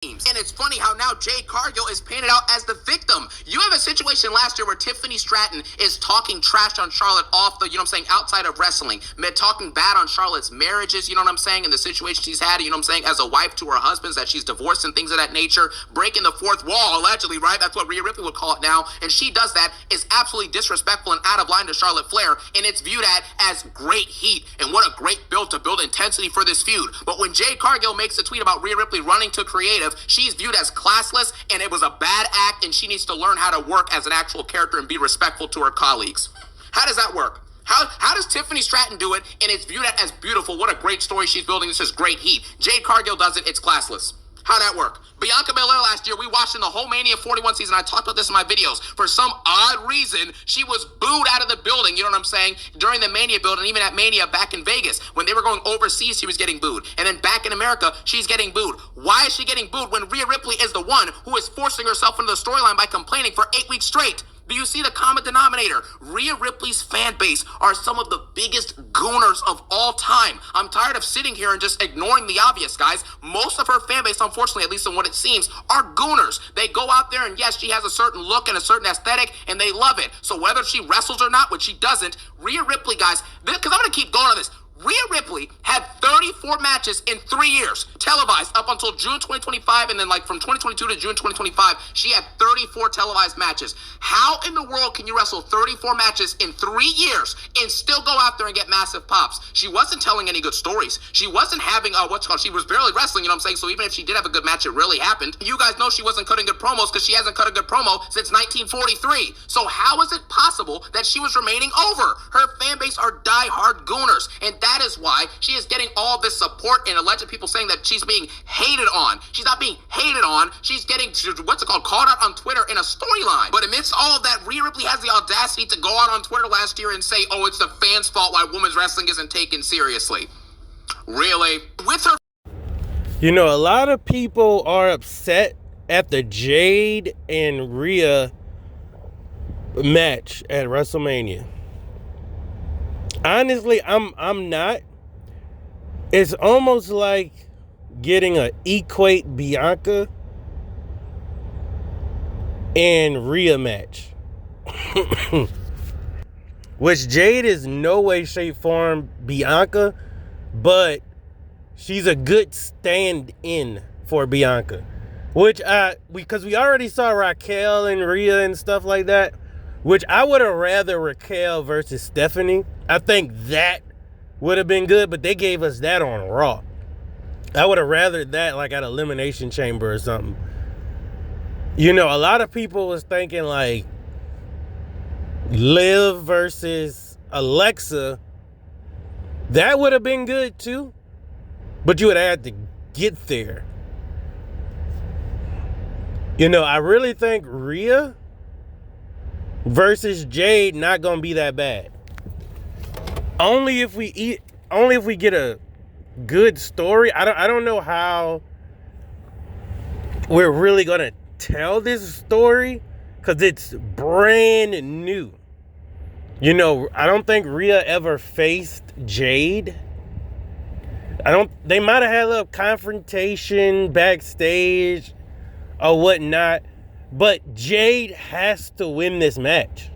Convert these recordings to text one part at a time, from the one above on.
And it's funny how now Jade Cargill is painted out as the victim. You have a situation last year where Tiffany Stratton is talking trash on Charlotte off the, outside of wrestling. Talking bad on Charlotte's marriages, and the situation she's had, as a wife to her husbands that she's divorced and things of that nature. Breaking the fourth wall, allegedly, right? That's what Rhea Ripley would call it now. And she does that, is absolutely disrespectful and out of line to Charlotte Flair. And it's viewed as great heat and what a great build to build intensity for this feud. But when Jade Cargill makes a tweet about Rhea Ripley running to creative, she's viewed as classless, and it was a bad act, and she needs to learn how to work as an actual character and be respectful to her colleagues. How does that work? How does Tiffany Stratton do it, and it's viewed as beautiful? What a great story she's building. This is great heat. Jade Cargill does it. It's classless. How'd that work? Bianca Belair last year, we watched in the whole Mania 41 season. I talked about this in my videos. For some odd reason, she was booed out of the building, during the Mania build, and even at Mania back in Vegas. When they were going overseas, she was getting booed. And then back in America, she's getting booed. Why is she getting booed when Rhea Ripley is the one who is forcing herself into the storyline by complaining for 8 weeks straight? Do you see the common denominator? Rhea Ripley's fan base are some of the biggest gooners of all time. I'm tired of sitting here and just ignoring the obvious, guys. Most of her fan base, unfortunately, at least in what it seems, are gooners. They go out there and yes, she has a certain look and a certain aesthetic and they love it. So whether she wrestles or not, which she doesn't, Rhea Ripley, guys, because I'm going to keep going on this. Rhea Ripley had 34 matches in 3 years, televised up until June 2025, and then from 2022 to June 2025, she had 34 televised matches. How in the world can you wrestle 34 matches in 3 years and still go out there and get massive pops? She wasn't telling any good stories. She wasn't having, she was barely wrestling, so even if she did have a good match, it really happened. You guys know she wasn't cutting good promos because she hasn't cut a good promo since 1943. So how is it possible that she was remaining over? Her fan base are diehard gooners, and that is why she is getting all this support and alleged people saying that she's being hated on. She's not being hated on. She's getting, called out on Twitter in a storyline. But amidst all of that, Rhea Ripley has the audacity to go out on Twitter last year and say, oh, it's the fans' fault why women's wrestling isn't taken seriously. Really? With her... A lot of people are upset at the Jade and Rhea match at WrestleMania. Honestly, I'm not. It's almost like getting a equate Bianca and Rhea match. Which Jade is no way, shape, form Bianca, but she's a good stand-in for Bianca. Because we already saw Raquel and Rhea and stuff like that, which I would have rather Raquel versus Stephanie. I think that would have been good, but they gave us that on Raw. I would have rather that at Elimination Chamber or something. A lot of people was thinking Liv versus Alexa. That would have been good too, but you would have had to get there. I really think Rhea versus Jade not gonna be that bad. Only if we get a good story. I don't know how we're really gonna tell this story because it's brand new. I don't think Rhea ever faced Jade. They might have had a little confrontation backstage or whatnot, but Jade has to win this match.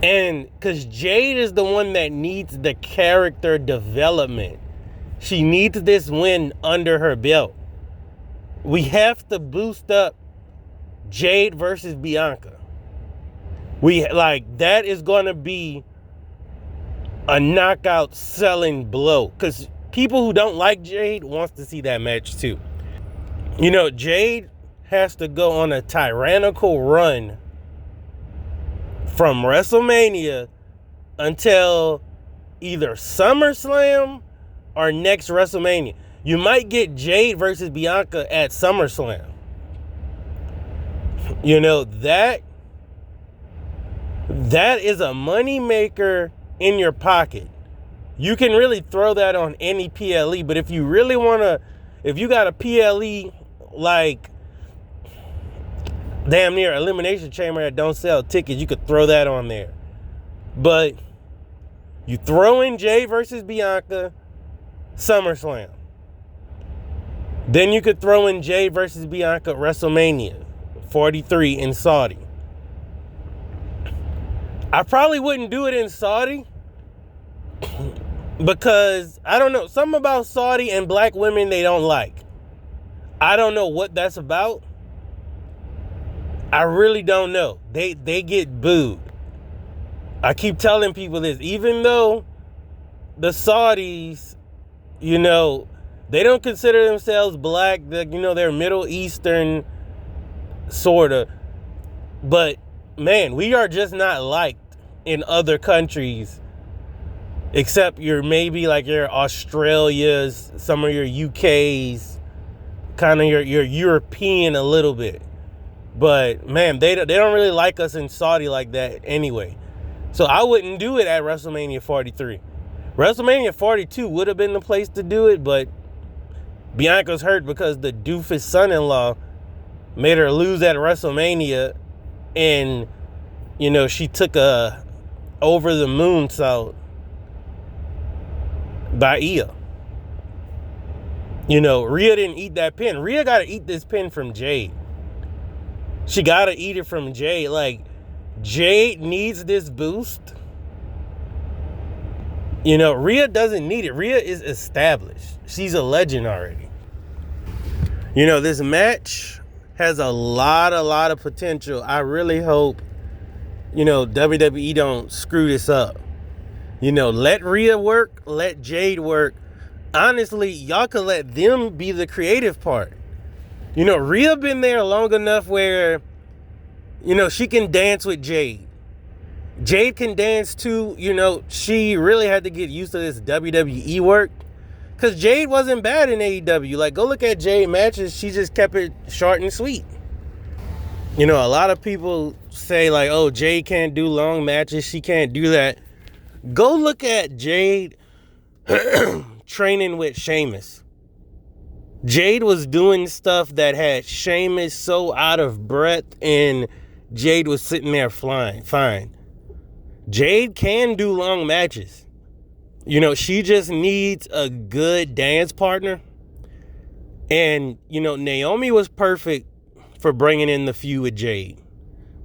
And because Jade is the one that needs the character development. She needs this win under her belt. We have to boost up Jade versus Bianca. That is going to be a knockout selling blow. Because people who don't like Jade wants to see that match too. Jade has to go on a tyrannical run from WrestleMania until either SummerSlam or next WrestleMania. You might get Jade versus Bianca at SummerSlam. That is a money maker in your pocket. You can really throw that on any PLE, but if you really if you got a PLE damn near Elimination Chamber that don't sell tickets, you could throw that on there. But you throw in Jade versus Bianca, SummerSlam. Then you could throw in Jade versus Bianca at WrestleMania 43 in Saudi. I probably wouldn't do it in Saudi because, I don't know, something about Saudi and black women they don't like. I don't know what that's about. I really don't know. They get booed. I keep telling people this, even though the Saudis, you know, they don't consider themselves black, you know, they're Middle Eastern, sorta. But, man, we are just not liked in other countries, except maybe like your Australias, some of your UKs, kind of your European a little bit. But, man, they don't really like us in Saudi like that anyway. So I wouldn't do it at WrestleMania 43. WrestleMania 42 would have been the place to do it, but Bianca's hurt because the doofus son-in-law made her lose at WrestleMania, and, you know, she took a over the moonsault by Rhea. You know, Rhea didn't eat that pin. Rhea got to eat this pin from Jade. She got to eat it from Jade. Like, Jade needs this boost. You know, Rhea doesn't need it. Rhea is established. She's a legend already. You know, this match has a lot of potential. I really hope, you know, WWE don't screw this up. You know, let Rhea work, let Jade work. Honestly, y'all could let them be the creative part. You know, Rhea been there long enough where, you know, she can dance with Jade. Jade can dance too. You know, she really had to get used to this WWE work, because Jade wasn't bad in AEW. Like, go look at Jade matches. She just kept it short and sweet. You know, a lot of people say, like, oh, Jade can't do long matches. She can't do that. Go look at Jade training with Sheamus. Jade was doing stuff that had Sheamus so out of breath, and Jade was sitting there fine. Jade can do long matches. You know, she just needs a good dance partner. And, you know, Naomi was perfect for bringing in the feud with Jade.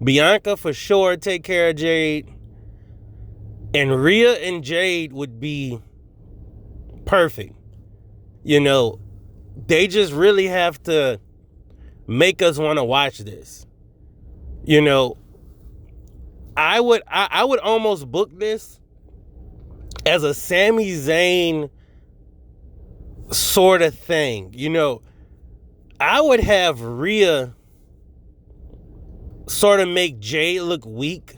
Bianca, for sure, take care of Jade. And Rhea and Jade would be perfect. You know, they just really have to make us want to watch this. You know, I would almost book this as a Sami Zayn sort of thing. You know, I would have Rhea sort of make Jade look weak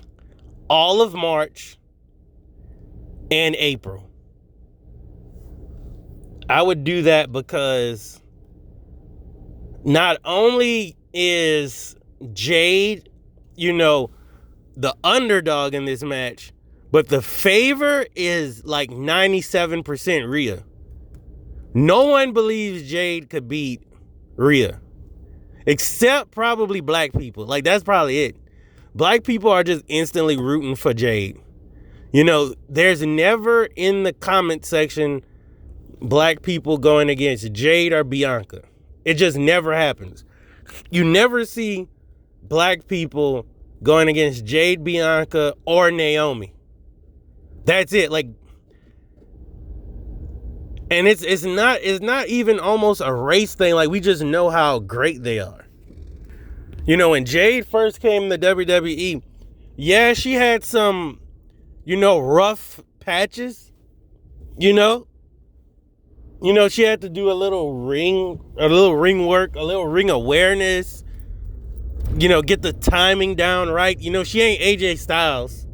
all of March and April. I would do that because not only is Jade, you know, the underdog in this match, but the favor is like 97% Rhea. No one believes Jade could beat Rhea, except probably black people. Like, that's probably it. Black people are just instantly rooting for Jade. You know, there's never in the comment section black people going against Jade or Bianca. It just never happens. You never see black people going against Jade, Bianca, or Naomi. That's it. Like, and it's not even almost a race thing. Like, we just know how great they are. You know, when Jade first came to WWE, yeah, she had some, you know, rough patches. You know, she had to do a little ring work, a little ring awareness. You know, get the timing down right. You know, she ain't AJ Styles.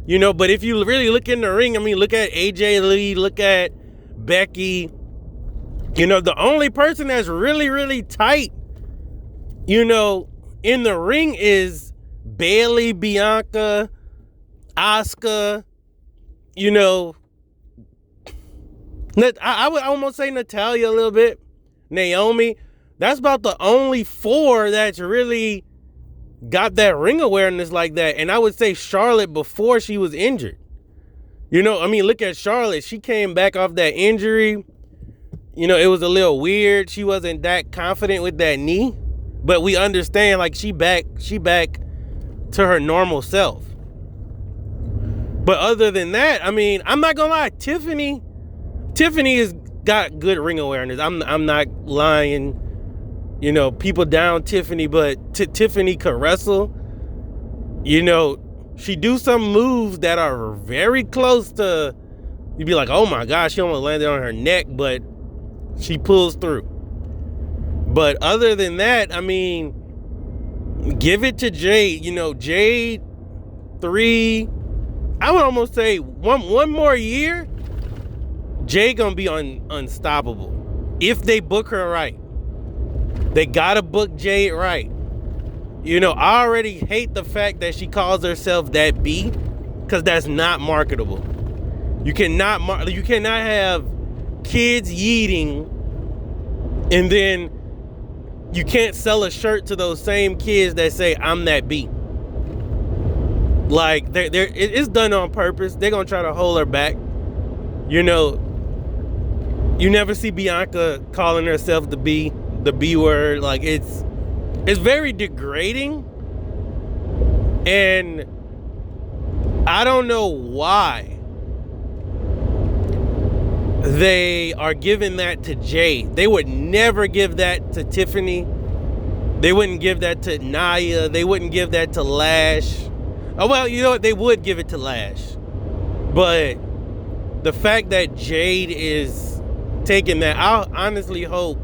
You know, but if you really look in the ring, I mean, look at AJ Lee, look at Becky. You know, the only person that's really, really tight, you know, in the ring is Bayley, Bianca, Asuka. You know, I would almost say Natalya a little bit. Naomi. That's about the only four that's really got that ring awareness like that. And I would say Charlotte before she was injured. You know, I mean, look at Charlotte. She came back off that injury. it was a little weird. She wasn't that confident with that knee, but we understand, like, she back to her normal self. But other than that, I mean, I'm not gonna lie, Tiffany has got good ring awareness. I'm not lying. People down Tiffany, but Tiffany could wrestle. She do some moves that are very close to, you'd be like, oh my gosh, she almost landed on her neck, but she pulls through. But other than that, I mean, give it to Jade. Jade 3, I would almost say one more year, Jade gonna be unstoppable. If they book her right. They gotta book Jade right. I already hate the fact that she calls herself that B, because that's not marketable. You cannot have kids yeeting, and then you can't sell a shirt to those same kids that say I'm that B. Like, it's done on purpose. They're gonna try to hold her back. You never see Bianca calling herself the B word. Like, it's very degrading, and I don't know why they are giving that to Jade. They would never give that to Tiffany. They wouldn't give that to Nia. They wouldn't give that to Lash. Oh, well, you know what? They would give it to Lash. But the fact that Jade is taking that, I honestly hope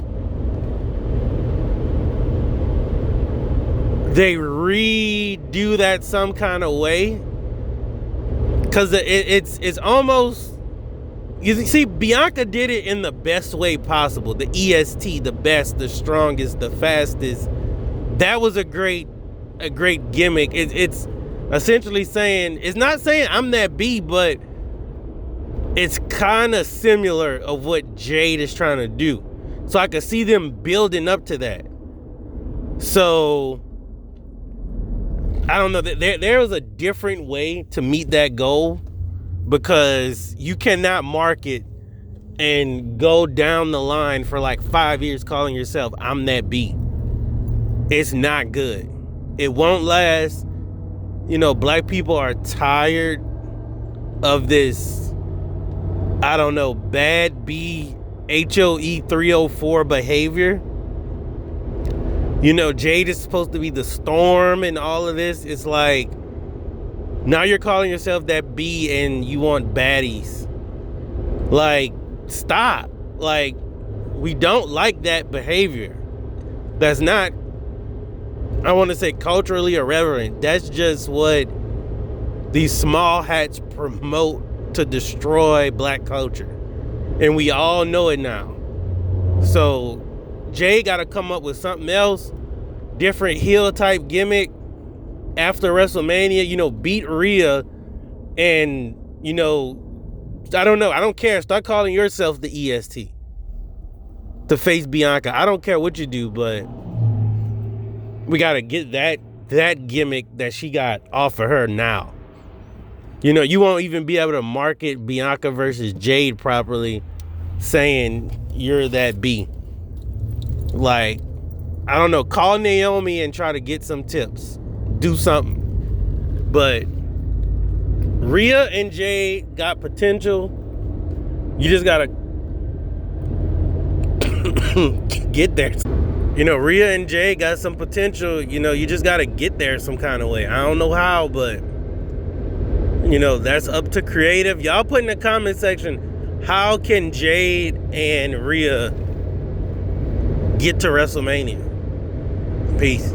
they redo that some kind of way. Because it's almost, you see, Bianca did it in the best way possible. The EST, the best, the strongest, the fastest. That was a great gimmick. It's essentially saying, it's not saying I'm that B, but it's kind of similar of what Jade is trying to do. So I could see them building up to that. So I don't know, there is a different way to meet that goal, because you cannot market and go down the line for like 5 years calling yourself I'm that B. It's not good. It won't last. Black people are tired of this, I don't know, bad B HOE 304 behavior. Jade is supposed to be the storm and all of this. It's like, now you're calling yourself that B and you want baddies. Like, stop. Like, we don't like that behavior. That's not, I want to say, culturally irreverent. That's just what these small hats promote to destroy black culture. And we all know it now. So Jay got to come up with something else, different heel type gimmick after WrestleMania, beat Rhea, and, I don't know. I don't care. Start calling yourself the EST to face Bianca. I don't care what you do, but we got to get that gimmick that she got off of her now. You won't even be able to market Bianca versus Jade properly saying you're that B. Like, I don't know, call Naomi and try to get some tips. Do something. But Rhea and Jade got potential. You just gotta get there. Rhea and Jade got some potential. You just gotta get there some kind of way. I don't know how, but that's up to creative. Y'all put in the comment section, how can Jade and Rhea get to WrestleMania? Peace.